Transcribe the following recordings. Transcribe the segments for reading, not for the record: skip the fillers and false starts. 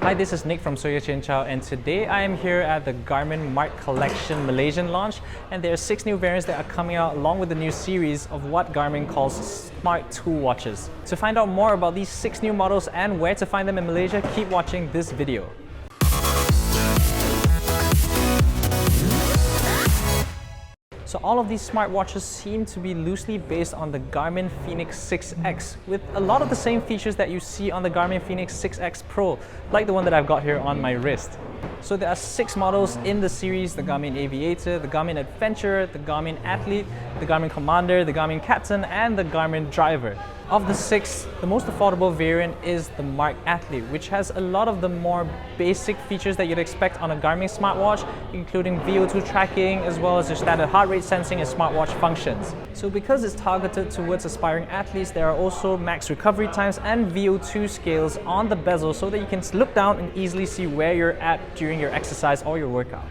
Hi, this is Nick from Soya Chin Chow, and today I am here at the Garmin MARQ Collection Malaysian launch, and there are 6 new variants that are coming out along with the new series of what Garmin calls Smart 2 watches. To find out more about these 6 new models and where to find them in Malaysia, keep watching this video. So all of these smartwatches seem to be loosely based on the Garmin Fenix 6X, with a lot of the same features that you see on the Garmin Fenix 6X Pro, like the one that I've got here on my wrist. So there are 6 models in the series: the Garmin Aviator, the Garmin Adventurer, the Garmin Athlete, the Garmin Commander, the Garmin Captain, and the Garmin Driver. Of the 6, the most affordable variant is the MARQ Athlete, which has a lot of the more basic features that you'd expect on a Garmin smartwatch, including VO2 tracking, as well as your standard heart rate sensing and smartwatch functions. So because it's targeted towards aspiring athletes, there are also max recovery times and VO2 scales on the bezel so that you can look down and easily see where you're at during your exercise or your workout.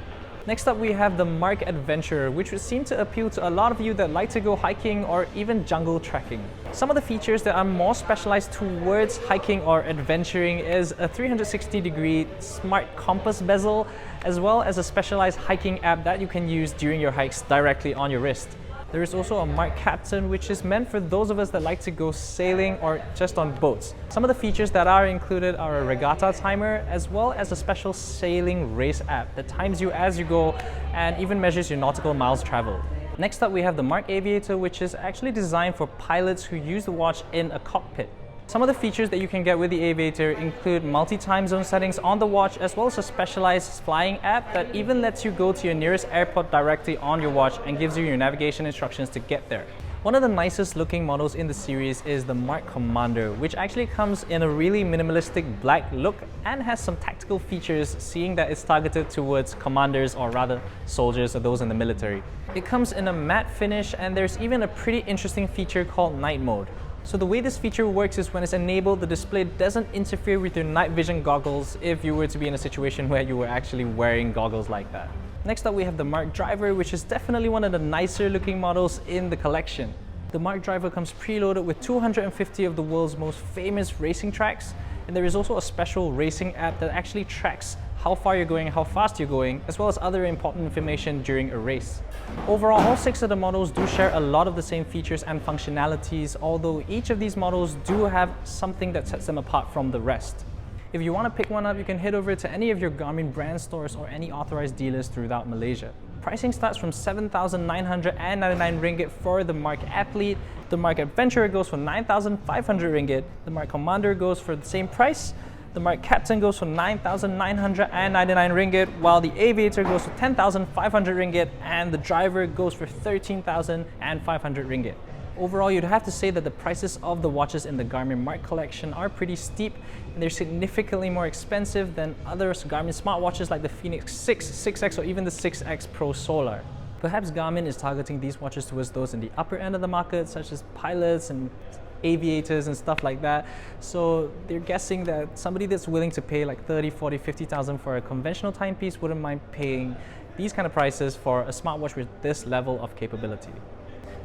Next up, we have the MARQ Adventurer, which would seem to appeal to a lot of you that like to go hiking or even jungle trekking. Some of the features that are more specialized towards hiking or adventuring is a 360-degree smart compass bezel, as well as a specialized hiking app that you can use during your hikes directly on your wrist. There is also a MARQ Captain, which is meant for those of us that like to go sailing or just on boats. Some of the features that are included are a regatta timer, as well as a special sailing race app that times you as you go and even measures your nautical miles traveled. Next up, we have the MARQ Aviator, which is actually designed for pilots who use the watch in a cockpit. Some of the features that you can get with the Aviator include multi-time zone settings on the watch, as well as a specialized flying app that even lets you go to your nearest airport directly on your watch and gives you your navigation instructions to get there. One of the nicest looking models in the series is the MARQ Commander, which actually comes in a really minimalistic black look and has some tactical features, seeing that it's targeted towards commanders, or rather soldiers or those in the military. It comes in a matte finish, and there's even a pretty interesting feature called night mode. So the way this feature works is when it's enabled, the display doesn't interfere with your night vision goggles if you were to be in a situation where you were actually wearing goggles like that. Next up, we have the MARQ Driver, which is definitely one of the nicer looking models in the collection. The MARQ Driver comes preloaded with 250 of the world's most famous racing tracks, and there is also a special racing app that actually tracks how far you're going, how fast you're going, as well as other important information during a race. Overall, all 6 of the models do share a lot of the same features and functionalities, although each of these models do have something that sets them apart from the rest. If you want to pick one up, you can head over to any of your Garmin brand stores or any authorized dealers throughout Malaysia. Pricing starts from 7,999 ringgit for the MARQ Athlete, the MARQ Adventurer goes for 9,500 ringgit, the MARQ Commander goes for the same price, the MARQ Captain goes for 9,999 ringgit, while the Aviator goes for 10,500 ringgit, and the Driver goes for 13,500 ringgit. Overall, you'd have to say that the prices of the watches in the Garmin MARQ collection are pretty steep, and they're significantly more expensive than other Garmin smartwatches like the Fenix 6, 6X, or even the 6X Pro Solar. Perhaps Garmin is targeting these watches towards those in the upper end of the market, such as pilots and aviators and stuff like that. So they're guessing that somebody that's willing to pay like 30, 40, 50,000 for a conventional timepiece wouldn't mind paying these kind of prices for a smartwatch with this level of capability.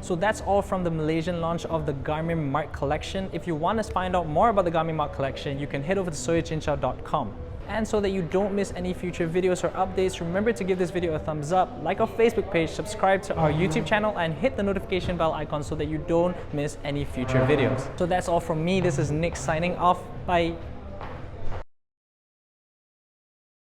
So that's all from the Malaysian launch of the Garmin MARQ collection. If you want to find out more about the Garmin MARQ collection, you can head over to soyachinchow.com. And so that you don't miss any future videos or updates, remember to give this video a thumbs up, like our Facebook page, subscribe to our YouTube channel, and hit the notification bell icon so that you don't miss any future videos. So that's all from me. This is Nick signing off. Bye.